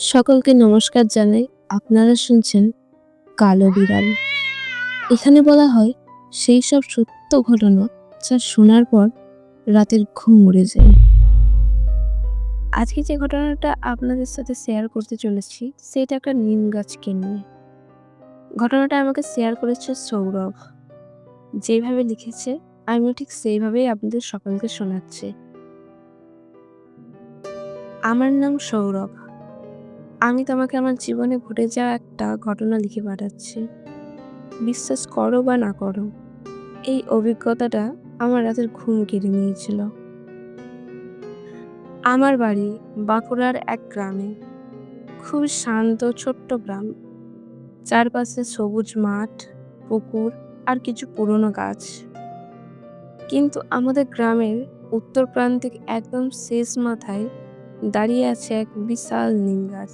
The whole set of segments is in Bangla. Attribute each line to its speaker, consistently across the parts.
Speaker 1: সকলকে নমস্কার জানাই। আপনারা শুনছেন কালো বিড়াল। এখানে বলা হয় সেই সব সত্য ঘটনা যা শোনার পর রাতের ঘুম উড়ে যায়। আজকে যে ঘটনাটা আপনাদের সাথে শেয়ার করতে চলেছি সেটা একটা নিম গাছকে নিয়ে। ঘটনাটা আমাকে শেয়ার করেছে সৌরভ। যেভাবে লিখেছে আমিও ঠিক সেইভাবেই আপনাদের সকলকে শোনাচ্ছি। আমার নাম সৌরভ। আমি তোমাকে আমার জীবনে ঘটে যাওয়া একটা ঘটনা লিখে পাঠাচ্ছি। বিশ্বাস করো বা না করো, এই অভিজ্ঞতাটা আমার রাতের ঘুম কেড়ে নিয়েছিল। আমার বাড়ি বাঁকুড়ার এক গ্রামে। খুব শান্ত ছোট্ট গ্রাম। চারপাশে সবুজ মাঠ, পুকুর আর কিছু পুরনো গাছ। কিন্তু আমাদের গ্রামের উত্তর প্রান্তিক একদম শেষ মাথায় দাঁড়িয়ে আছে এক বিশাল নিম গাছ।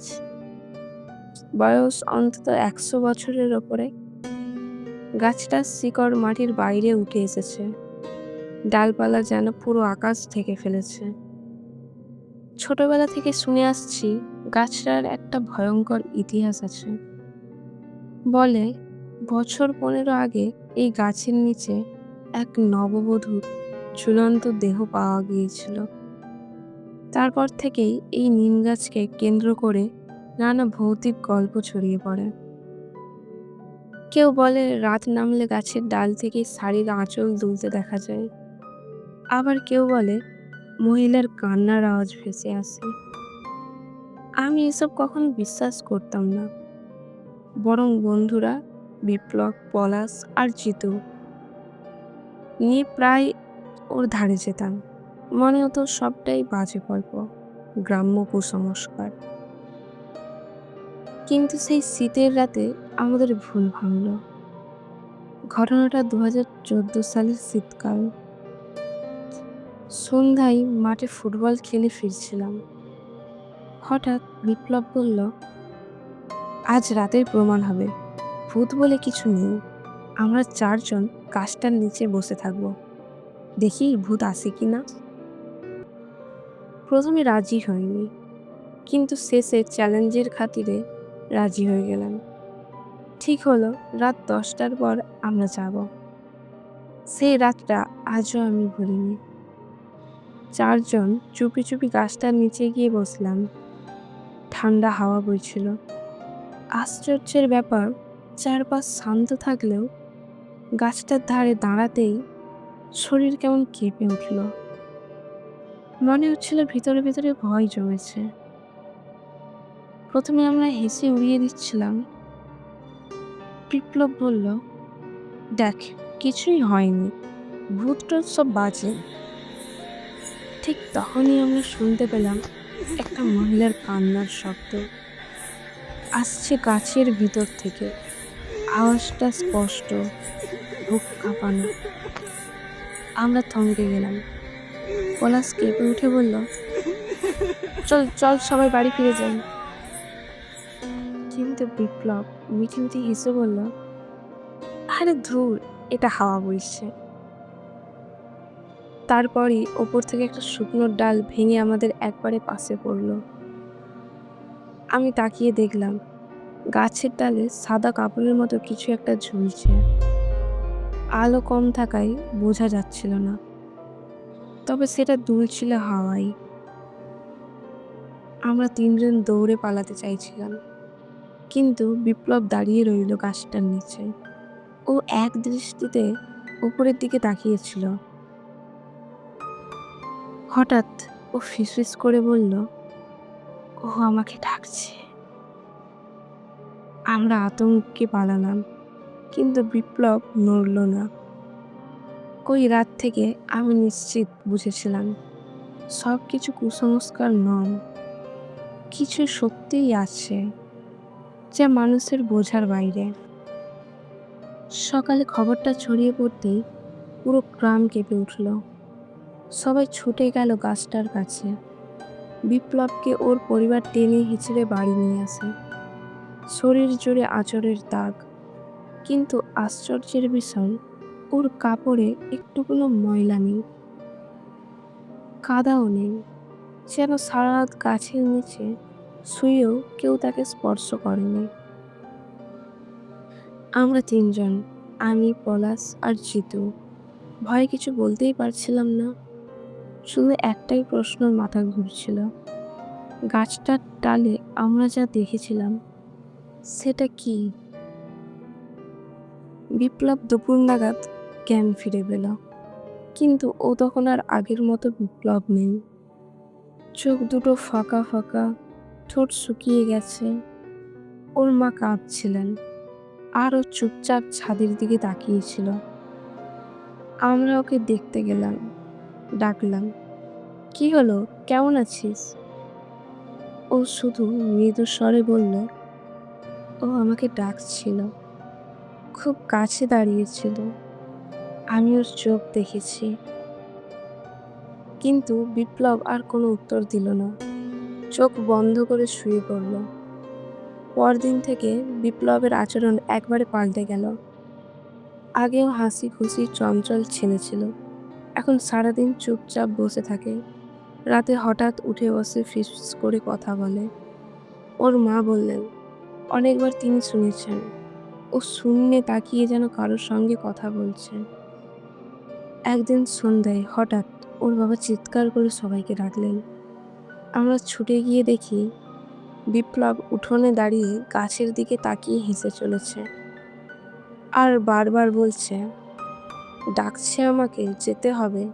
Speaker 1: বয়স অন্তত 100 বছরের ওপরে। গাছটার শিকড় মাটির বাইরে উঠে এসেছে। ডালপালা যেন পুরো আকাশ ঢেকে ফেলেছে। ছোটবেলা থেকে শুনে আসছি গাছটার একটা ভয়ঙ্কর ইতিহাস আছে। বলে বছর 15 আগে এই গাছের নিচে এক নববধূর ঝুলন্ত দেহ পাওয়া গিয়েছিল। তারপর থেকেই এই নিম গাছকে কেন্দ্র করে নানা ভৌতিক গল্প ছড়িয়ে পড়ে। কেউ বলে রাত নামলে গাছের ডাল থেকে শাড়ির আঁচল দুলতে দেখা যায়। আবার কেউ বলে মহিলার কান্নার আওয়াজ ভেসে আসে। আমি এসব কখনো বিশ্বাস করতাম না, বরং বন্ধুরা বিপ্লব, পলাশ আর জিতু নিয়ে প্রায় ওর ধারে যেতাম। মনে হতো সবটাই বাজে গল্প, গ্রাম্য কুসংস্কার। কিন্তু সেই শীতের রাতে আমাদের ভুল ভাঙল। ঘটনাটা 2014 সালের শীতকাল। সন্ধ্যায় মাঠে ফুটবল খেলে ফিরছিলাম। হঠাৎ বিপ্লব বলল, আজ রাতের প্রমাণ হবে, ভূত বলে কিছু নেই। আমরা 4 জন গাছটার নিচে বসে থাকবো, দেখি ভূত আসে কিনা। প্রথমে রাজি হয়নি, কিন্তু শেষে চ্যালেঞ্জের খাতিরে রাজি হয়ে গেলাম। ঠিক হলো, রাত 10টার পর আমরা যাব। সেই রাতটা আজও আমি ভুলিনি। 4 জন চুপি চুপি গাছটার নিচে গিয়ে বসলাম। ঠান্ডা হাওয়া বইছিল। আশ্চর্যের ব্যাপার, চারপাশ শান্ত থাকলেও গাছটার ধারে দাঁড়াতেই শরীর কেমন কেঁপে উঠল। মনে হচ্ছিল ভিতরে ভিতরে ভয় জমেছে। প্রথমে আমরা হেসে উড়িয়ে দিচ্ছিলাম। বিপ্লব বলল, দেখ কিছুই হয়নি, ভূত টুত সব বাজে। ঠিক তখনই আমরা শুনতে পেলাম একটা মহিলার কান্নার শব্দ আসছে গাছের ভিতর থেকে। আওয়াজটা স্পষ্ট, বুক কাঁপানো। আমরা থমকে গেলাম। পলাশ কেঁপে উঠে বলল, চল চল সবাই বাড়ি ফিরে যাই। কিন্তু বিপ্লব মিটিমিটি হেসে বলল, আরে ধুর, এটা হাওয়া বইছে। তারপরই ওপর থেকে একটা শুকনো ডাল ভেঙে আমাদের একবারে পাশে পড়ল। আমি তাকিয়ে দেখলাম গাছের ডালে সাদা কাপড়ের মতো কিছু একটা ঝুলছে। আলো কম থাকায় বোঝা যাচ্ছিল না, তবে সেটা দুলছিল হাওয়ায়। আমরা 3 জন দৌড়ে পালাতে চাইছিলাম, কিন্তু বিপ্লব দাঁড়িয়ে রইল গাছটার নিচে। ও এক দৃষ্টিতে উপরের দিকে তাকিয়েছিল। হঠাৎ ও ফিসফিস করে বলল, ও আমাকে ডাকছে। আমরা আতঙ্কে পালালাম, কিন্তু বিপ্লব নড়ল না। ওই রাত থেকে আমি নিশ্চিত বুঝেছিলাম সব কিছু কুসংস্কার নয়, কিছু সত্যিই আছে যা মানুষের বোঝার বাইরে। সকালে খবরটা ছড়িয়ে পড়তেই পুরো গ্রাম কেঁপে উঠল। সবাই ছুটে গেল গাছটার কাছে। বিপ্লবকে ওর পরিবার টেনে হিঁচড়ে বাড়ি নিয়ে আসে। শরীর জুড়ে আঁচড়ের দাগ, কিন্তু আশ্চর্যের বিষয় ওর কাপড়ে একটুকুনো ময়লা নেই, কাদাও নেই। যেন সারা রাত গাছের নিচে শুয়েও কেউ তাকে স্পর্শ করেনি। আমরা তিনজন, আমি, পলাশ আর জিতু, ভয়ে কিছু বলতেই পারছিলাম না। শুধু একটাই প্রশ্ন মাথায় ঘুরছিল, গাছটার ডালে আমরা যা দেখেছিলাম সেটা কি? বিপ্লব দুপুর নাগাদ জ্ঞান ফিরে পেল, কিন্তু ও তখন আর আগের মতো বিপ্লব নেই। চোখ দুটো ফাঁকা ফাঁকা, ঠোঁট শুকিয়ে গেছে। ওর মা কাঁদছিলেন, আর ও চুপচাপ ছাদের দিকে তাকিয়েছিল। আমরা ওকে দেখতে গেলাম, ডাকলাম, কি হলো, কেমন আছিস? ও শুধু মৃদু স্বরে বলল, ও আমাকে ডাকছিল, খুব কাছে দাঁড়িয়েছিল, আমি ওর চোখ দেখেছি। কিন্তু বিপ্লব আর কোনো উত্তর দিল না, চোখ বন্ধ করে শুয়ে পড়ল। পরদিন থেকে বিপ্লবের আচরণ একবারে পাল্টে গেল। আগেও হাসি খুশি চঞ্চল ছেলে ছিল, এখন সারাদিন চুপচাপ বসে থাকে, রাতে হঠাৎ উঠে বসে ফিসফিস করে কথা বলে। ওর মা বললেন, অনেকবার তিনি শুনেছেন ও শূন্যে তাকিয়ে যেন কারোর সঙ্গে কথা বলছে। একদিন সন্ধ্যায় হঠাৎ ওর বাবা চিৎকার করে সবাইকে ডাকলেন। আমরা ছুটে গিয়ে দেখি বিপ্লব উঠোনে দাঁড়িয়ে গাছের দিকে তাকিয়ে হেসে চলেছে, আর বারবার বলছে, ডাকছে আমাকে, যেতে হবে।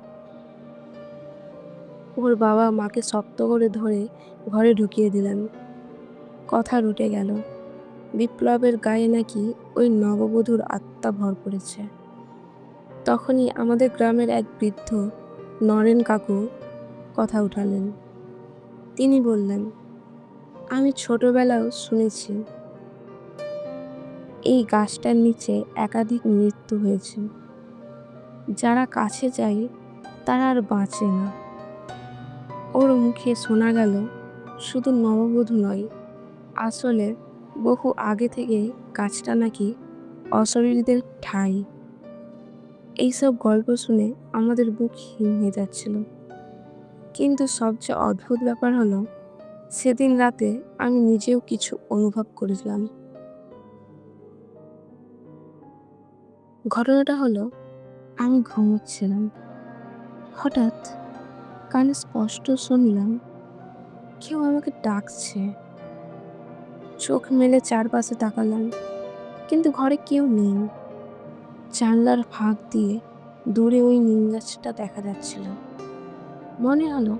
Speaker 1: ওর বাবা মাকে শক্ত করে ধরে ঘরে ঢুকিয়ে দিলেন। কথা রটে গেল, বিপ্লবের গায়ে নাকি ওই নববধূর আত্মা ভর করেছে। তখনই আমাদের গ্রামের এক বৃদ্ধ নরেন কাকু কথা উঠালেন। তিনি বললেন, আমি ছোটবেলাও শুনেছি এই গাছটার নিচে একাধিক মৃত্যু হয়েছে, যারা কাছে যায় তারা আর বাঁচে না। ওর মুখে শোনা গেল, শুধু নববধূ নয়, আসলে বহু আগে থেকে গাছটা নাকি অশরীরীদের ঠাঁই। এইসব গল্প শুনে আমাদের বুক হিম হয়ে যাচ্ছিল। কিন্তু সবচেয়ে অদ্ভুত ব্যাপার হলো, সেদিন রাতে আমি নিজেও কিছু অনুভব করেছিলাম। ঘটনাটা হলো, আমি ঘুমোচ্ছিলাম, হঠাৎ কানে স্পষ্ট শুনলাম কেউ আমাকে ডাকছে। চোখ মেলে চারপাশে তাকালাম, কিন্তু ঘরে কেউ নেই। জানলার ফাঁক দিয়ে দূরে ওই নিম গাছটা দেখা যাচ্ছিল। মনে হলো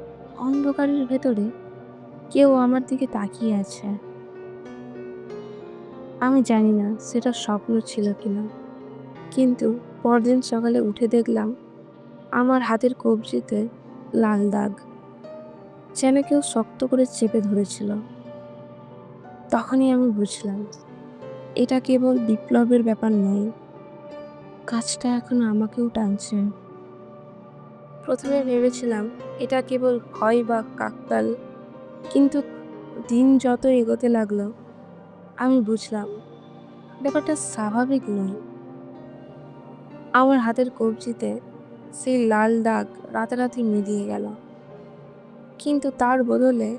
Speaker 1: অন্ধকারের ভেতরে কেউ আমার দিকে তাকিয়ে আছে। আমি জানি না সেটা স্বপ্ন ছিল কিনা, কিন্তু পরদিন সকালে উঠে দেখলাম আমার হাতের কবজিতে লাল দাগ, যেন কেউ শক্ত করে চেপে ধরেছিল। তখনই আমি বুঝলাম এটা কেবল বিপ্লবের ব্যাপার নয়, গাছটা এখন আমাকেও টানছে। প্রথমে ভেবেছিলাম এটা কেবল ভয় বা কাকতাল, কিন্তু দিন যত এগোতে লাগলো আমি বুঝলাম ব্যাপারটা স্বাভাবিক নয়। আমার হাতের কবজিতে সেই লাল দাগ রাতারাতি মিলিয়ে গেল, কিন্তু তার বদলে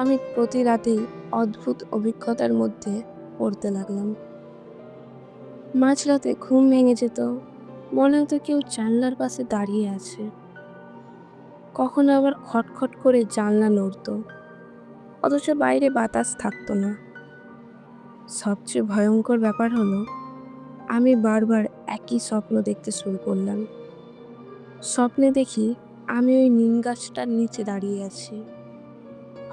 Speaker 1: আমি প্রতি রাতেই অদ্ভুত অভিজ্ঞতার মধ্যে পড়তে লাগলাম। মাঝরাতে ঘুম ভেঙে যেত, মনে হতো কেউ জানলার পাশে দাঁড়িয়ে আছে। কখনো আবার খটখট করে জানলা নড়তো, অথচ বাইরে বাতাস থাকতো না। সবচেয়ে ভয়ঙ্কর ব্যাপার হলো, আমি বারবার একই স্বপ্ন দেখতে শুরু করলাম। স্বপ্নে দেখি আমি ওই নিম গাছটার নিচে দাঁড়িয়ে আছি।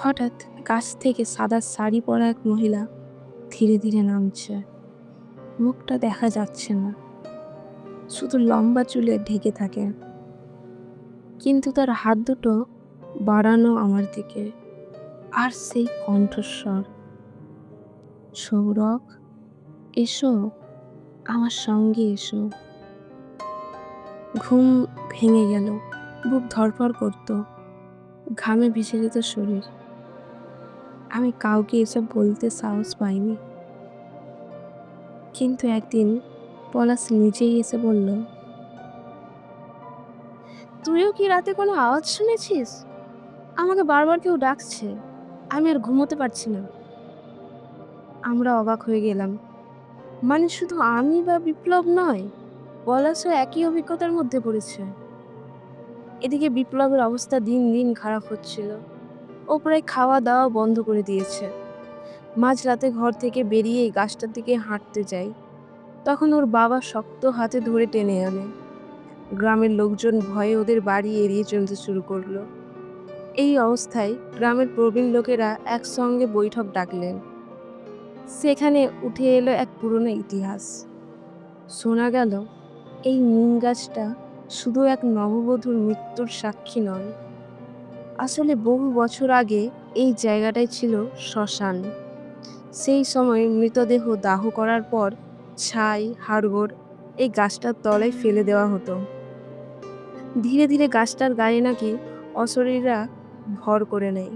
Speaker 1: হঠাৎ গাছ থেকে সাদা শাড়ি পরা এক মহিলা ধীরে ধীরে নামছে। মুখটা দেখা যাচ্ছে না, শুধু লম্বা চুলে ঢেকে থাকে, কিন্তু তার হাত দুটো বাড়ানো আমার দিকে, আর সেই কণ্ঠস্বর, সৌরভ, এসো, আমার সঙ্গে এসো। ঘুম ভেঙে গেল, বুক ধড়ফড় করতো, ঘামে ভিজে যেত শরীর। আমি কাউকে এসব বলতে সাহস পাইনি, কিন্তু একদিন পলাশ নিজেই এসে বলল, তুইও কি রাতে কোনো আওয়াজ শুনেছিস? আমাকে বারবার কেউ ডাকছে, আমি আর ঘুমোতে পারছি না। আমরা অবাক হয়ে গেলাম। মানে শুধু আমি বা বিপ্লব নয়, পলাশও একই অভিজ্ঞতার মধ্যে পড়েছে। এদিকে বিপ্লবের অবস্থা দিন দিন খারাপ হচ্ছিল। ও প্রায় খাওয়া দাওয়া বন্ধ করে দিয়েছে। মাঝরাতে ঘর থেকে বেরিয়ে এই গাছটার দিকে হাঁটতে যাই, তখন ওর বাবা শক্ত হাতে ধরে টেনে আনে। গ্রামের লোকজন ভয়ে ওদের বাড়ি এড়িয়ে চলতে শুরু করলো। এই অবস্থায় গ্রামের প্রবীণ লোকেরা একসঙ্গে বৈঠক ডাকলেন। সেখানে উঠে এলো এক পুরনো ইতিহাস। শোনা গেল এই নিম গাছটা শুধু এক নববধূর মৃত্যুর সাক্ষী নয়, আসলে বহু বছর আগে এই জায়গাটাই ছিল শ্মশান। সেই সময় মৃতদেহ দাহ করার পর ছাই হাড়গোড় এই গাছটার তলায় ফেলে দেওয়া হতো। ধীরে ধীরে গাছটার গায়ে নাকি অশরীররা ভর করে নেয়।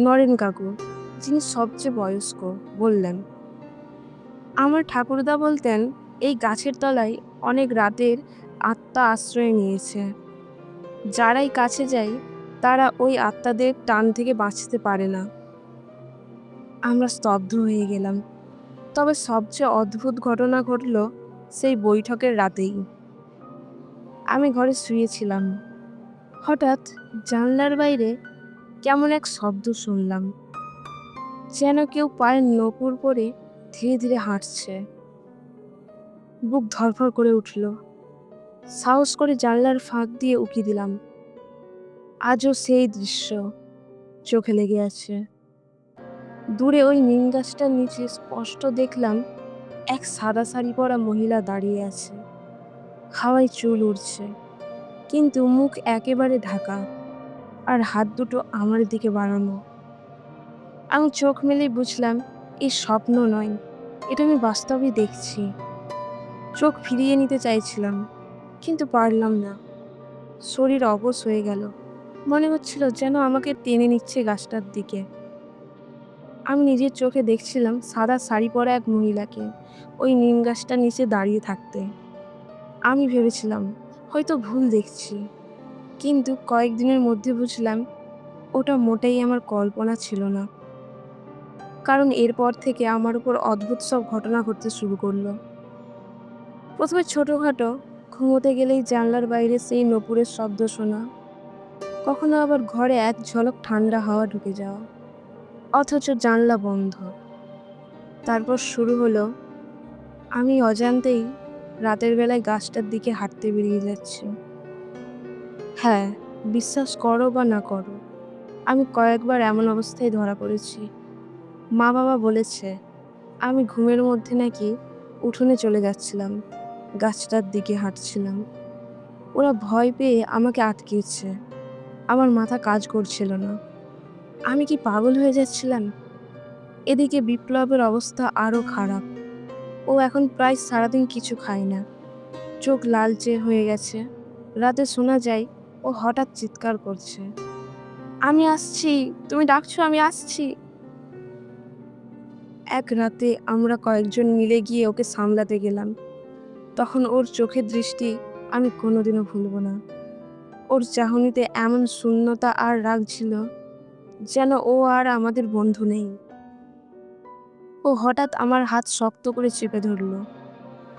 Speaker 1: নরেন কাকু, যিনি সবচেয়ে বয়স্ক, বললেন, আমার ঠাকুরদা বলতেন এই গাছের তলায় অনেক রাতের আত্মা আশ্রয় নিয়েছে। যারাই কাছে যায় তারা ওই আত্মাদের টান থেকে বাঁচতে পারে না। আমরা স্তব্ধ হয়ে গেলাম। তবে সবচেয়ে অদ্ভুত ঘটনা ঘটল সেই বৈঠকের রাতেই। আমি ঘরে শুয়েছিলাম। হঠাৎ জানলার বাইরে কেমন এক শব্দ শুনলাম, যেন কেউ পায়ের নপুর পরে ধীরে ধীরে হাঁটছে। বুক ধড়ফড় করে উঠল। সাহস করে জানলার ফাঁক দিয়ে উকি দিলাম। আজও সেই দৃশ্য চোখে লেগে আছে। দূরে ওই নিম গাছটার নিচে স্পষ্ট দেখলাম এক সাদা শাড়ি পরা মহিলা দাঁড়িয়ে আছে। হাওয়ায় চুল উড়ছে, কিন্তু মুখ একেবারে ঢাকা, আর হাত দুটো আমার দিকে বাড়ানো। আমি চোখ মেলে বুঝলাম এই স্বপ্ন নয়, এটা আমি বাস্তবেই দেখছি। চোখ ফিরিয়ে নিতে চাইছিলাম, কিন্তু পারলাম না। শরীর অবশ হয়ে গেল। মনে হচ্ছিল যেন আমাকে টেনে নিচ্ছে গাছটার দিকে। আমি নিজের চোখে দেখছিলাম সাদা শাড়ি পরা এক মহিলাকে ওই নিম গাছটার নিচে দাঁড়িয়ে থাকতে। আমি ভেবেছিলাম হয়তো ভুল দেখছি, কিন্তু কয়েকদিনের মধ্যে বুঝলাম ওটা মোটেই আমার কল্পনা ছিল না। কারণ এরপর থেকে আমার উপর অদ্ভুত সব ঘটনা ঘটতে শুরু করলো। প্রথমে ছোটখাটো, ঘুমোতে গেলেই জানলার বাইরে সেই নপুরের শব্দ শোনা, কখনো আবার ঘরে এক ঝলক ঠান্ডা হাওয়া ঢুকে যাওয়া, অথচ জানলা বন্ধ। তারপর শুরু হলো আমি অজান্তেই রাতের বেলায় গাছটার দিকে হাঁটতে বেরিয়ে যাচ্ছি। হ্যাঁ, বিশ্বাস করো বা না করো, আমি কয়েকবার এমন অবস্থায় ধরা পড়েছি। মা বাবা বলেছে আমি ঘুমের মধ্যে নাকি উঠোনে চলে যাচ্ছিলাম, গাছটার দিকে হাঁটছিলাম। ওরা ভয় পেয়ে আমাকে আটকেছে। আমার মাথা কাজ করছিল না। আমি কি পাগল হয়ে যাচ্ছিলাম? এদিকে বিপ্লবের অবস্থা আরো খারাপ। ও এখন প্রায় সারাদিন কিছু খায় না, চোখ লালচে হয়ে গেছে। রাতে শোনা যায় ও হঠাৎ চিৎকার করছে, আমি আসছি, তুমি ডাকছো, আমি আসছি। এক রাতে আমরা কয়েকজন মিলে গিয়ে ওকে সামলাতে গেলাম। তখন ওর চোখের দৃষ্টি আমি কোনোদিনও ভুলব না। ওর চাহনিতে এমন শূন্যতা আর রাগ ছিল, যেন ও আর আমাদের বন্ধু নেই। ও হঠাৎ আমার হাত শক্ত করে চেপে ধরল,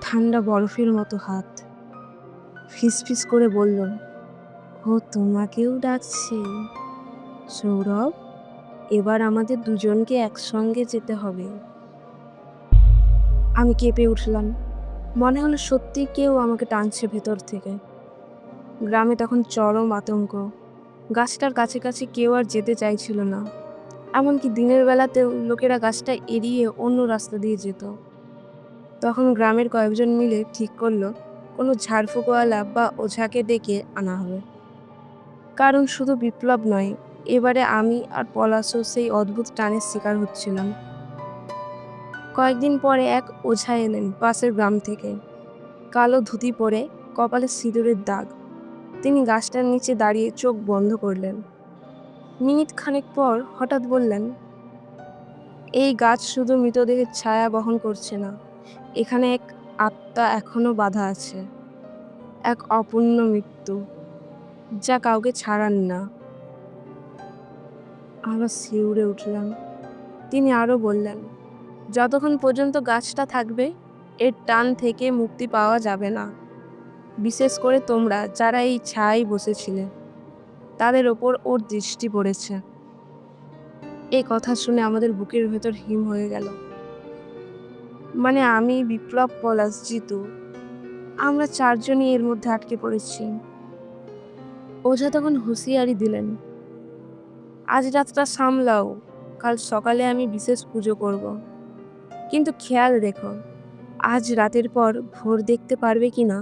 Speaker 1: ঠান্ডা বরফের মতো হাত। ফিসফিস করে বলল, ও তোমাকেও ডাকছে সৌরভ, এবার আমাদের দুজনকে একসঙ্গে যেতে হবে। আমি কেঁপে উঠলাম। মনে হলো সত্যি কেউ আমাকে টানছে ভেতর থেকে। গ্রামে তখন চরম আতঙ্ক। গাছটার কাছাকাছি কেউ আর যেতে চাইছিল না। এমনকি দিনের বেলাতেও লোকেরা গাছটা এড়িয়ে অন্য রাস্তা দিয়ে যেত। তখন গ্রামের কয়েকজন মিলে ঠিক করলো কোনো ঝাড়ফুঁকওয়ালা বা ওঝাকে ডেকে আনা হবে। কারণ শুধু বিপ্লব নয়, এবারে আমি আর পলাশও সেই অদ্ভুত টানের শিকার হচ্ছিলাম। কয়েকদিন পরে এক ওঝা এলেন পাশের গ্রাম থেকে, কালো ধুতি পরে, কপালে সিঁদুরের দাগ। তিনি গাছটার নিচে দাঁড়িয়ে চোখ বন্ধ করলেন। মিনিট খানেক পর হঠাৎ বললেন, এই গাছ শুধু মৃতদেহের ছায়া বহন করছে না, এখানে এক আত্মা এখনো বাধা আছে, এক অপূর্ণ মৃত্যু, যা কাউকে ছাড়ান না। আমরা শিউরে উঠলাম। তিনি আরও বললেন, যতক্ষণ পর্যন্ত গাছটা থাকবে এর টান থেকে মুক্তি পাওয়া যাবে না। বিশেষ করে তোমরা যারা এই ছায়ায় বসেছিলে, তাদের ওপর ওর দৃষ্টি পড়েছে। এই কথা শুনে আমাদের বুকের ভেতর হিম হয়ে গেল। মানে আমি, বিপ্লব, পলাশ, জিতু, আমরা চারজনই এর মধ্যে আটকে পড়েছি। ওঝা তখন হুঁশিয়ারি দিলেন, আজ রাতটা সামলাও, কাল সকালে আমি বিশেষ পুজো করব। কিন্তু খেয়াল রেখো, আজ রাতের পর ভোর দেখতে পারবে কিনা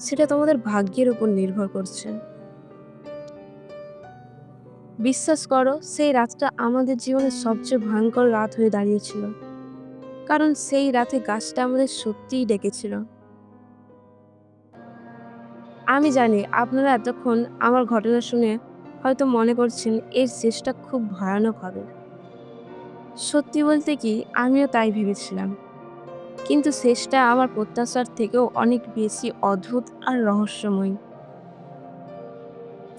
Speaker 1: সেটা তোমাদের ভাগ্যের উপর নির্ভর করছে। বিশ্বাস করো, সেই রাতটা আমাদের জীবনের সবচেয়ে ভয়ঙ্কর রাত হয়ে দাঁড়িয়েছিল। কারণ সেই রাতে গাছটা আমাদের সত্যিই ডেকেছিল। আমি জানি আপনারা এতক্ষণ আমার ঘটনা শুনে হয়তো মনে করছেন এর শেষটা খুব ভয়ানক হবে। সত্যি বলতে কি, আমিও তাই ভেবেছিলাম। কিন্তু শেষটা আমার প্রত্যাশার থেকেও অনেক বেশি অদ্ভুত আর রহস্যময়।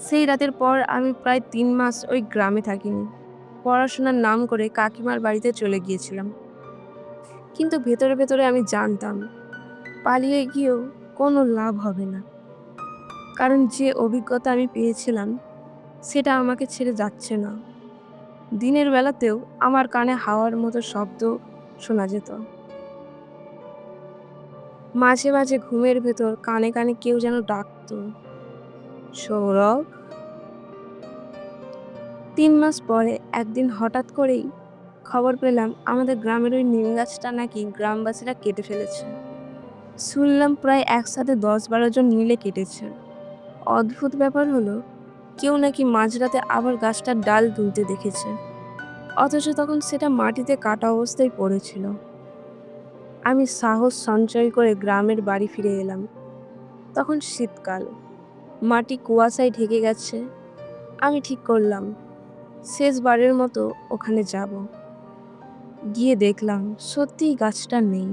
Speaker 1: সেই রাতের পর আমি প্রায় 3 মাস ওই গ্রামে থাকিনি। পড়াশোনার নাম করে কাকিমার বাড়িতে চলে গিয়েছিলাম। কিন্তু ভেতরে ভেতরে আমি জানতাম, পালিয়ে গিয়েও কোনো লাভ হবে না। কারণ যে অভিজ্ঞতা আমি পেয়েছিলাম সেটা আমাকে ছেড়ে যাচ্ছে না। দিনের বেলাতেও আমার কানে হাওয়ার মতো শব্দ শোনা যেত। মাঝে মাঝে ঘুমের ভেতর কানে কানে কেউ যেন ডাকতো, সৌরভ। 3 মাস পরে একদিন হঠাৎ করেই খবর পেলাম আমাদের গ্রামের ওই নিম গাছটা নাকি গ্রামবাসীরা কেটে ফেলেছে। শুনলাম প্রায় একসাথে 10-12 জন মিলে কেটেছে। অদ্ভুত ব্যাপার হলো, কেউ নাকি মাঝরাতে আবার গাছটার ডাল তুলতে দেখেছে, অথচ তখন সেটা মাটিতে কাটা অবস্থায় পড়েছিল। আমি সাহস সঞ্চয় করে গ্রামের বাড়ি ফিরে এলাম। তখন শীতকাল, মাটি কুয়াশায় ঢেকে গেছে। আমি ঠিক করলাম শেষবারের মতো ওখানে যাব। গিয়ে দেখলাম সত্যিই গাছটা নেই,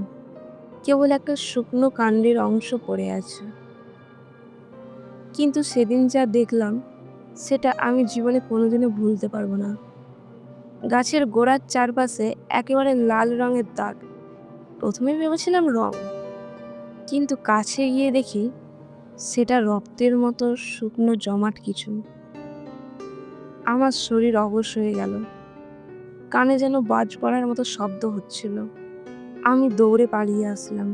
Speaker 1: কেবল একটা শুকনো কাণ্ডের অংশ পড়ে আছে। কিন্তু সেদিন যা দেখলাম সেটা আমি জীবনে কোনোদিনও ভুলতে পারবো না। গাছের গোড়ার চারপাশে একেবারে লাল রঙের দাগ। প্রথমে ভেবেছিলাম রং, কিন্তু কাছে গিয়ে দেখি সেটা রক্তের মতো শুকনো জমাট কিছু। আমার শরীর অবশ হয়ে গেল, কানে যেন বাজ পড়ার মতো শব্দ হচ্ছিল। আমি দৌড়ে পালিয়ে আসলাম।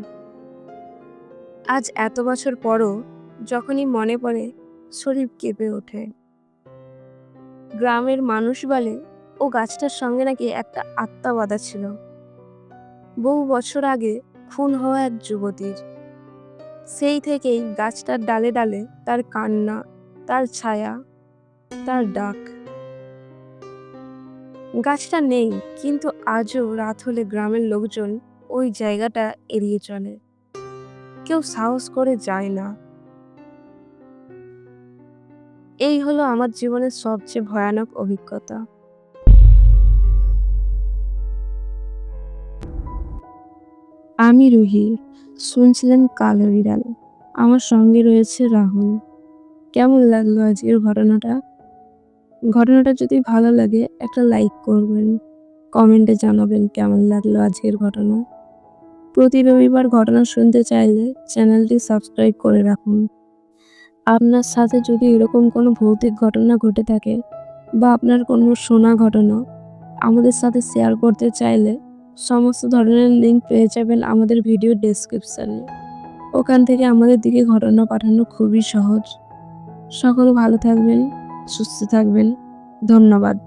Speaker 1: আজ এত বছর পরও যখনই মনে পড়ে শরীর কেঁপে ওঠে। গ্রামের মানুষ বলে ও গাছটার সঙ্গে নাকি একটা আত্মা বাঁধা ছিল, বহু বছর আগে খুন হওয়া এক যুবতীর। সেই থেকেই গাছটার ডালে ডালে তার কান্না, তার ছায়া, তার ডাক। গাছটা নেই, কিন্তু আজও রাত হলে গ্রামের লোকজন ওই জায়গাটা এড়িয়ে চলে। কেউ সাহস করে যায় না। এই হলো আমার জীবনের সবচেয়ে ভয়ানক অভিজ্ঞতা। আমি রুহি, শুনছিলেন কালো বিড়াল। আমার সঙ্গে রয়েছে রাহুল। কেমন লাগলো আজকের ঘটনাটা? ঘটনাটা যদি ভালো লাগে একটা লাইক করবেন, কমেন্টে জানাবেন কেমন লাগলো আজকের ঘটনা। প্রতি রবিবার ঘটনা শুনতে চাইলে চ্যানেলটি সাবস্ক্রাইব করে রাখুন। আপনার সাথে যদি এরকম কোনো ভৌতিক ঘটনা ঘটে থাকে বা আপনার কোনো শোনা ঘটনা আমাদের সাথে শেয়ার করতে চাইলে সমস্ত ধরনের লিঙ্ক পেয়ে যাবেন আমাদের ভিডিও ডেসক্রিপশানে। ওখান থেকে আমাদের দিকে ঘটনা পাঠানো খুবই সহজ। সকলে ভালো থাকবেন, সুস্থ থাকবেন। ধন্যবাদ।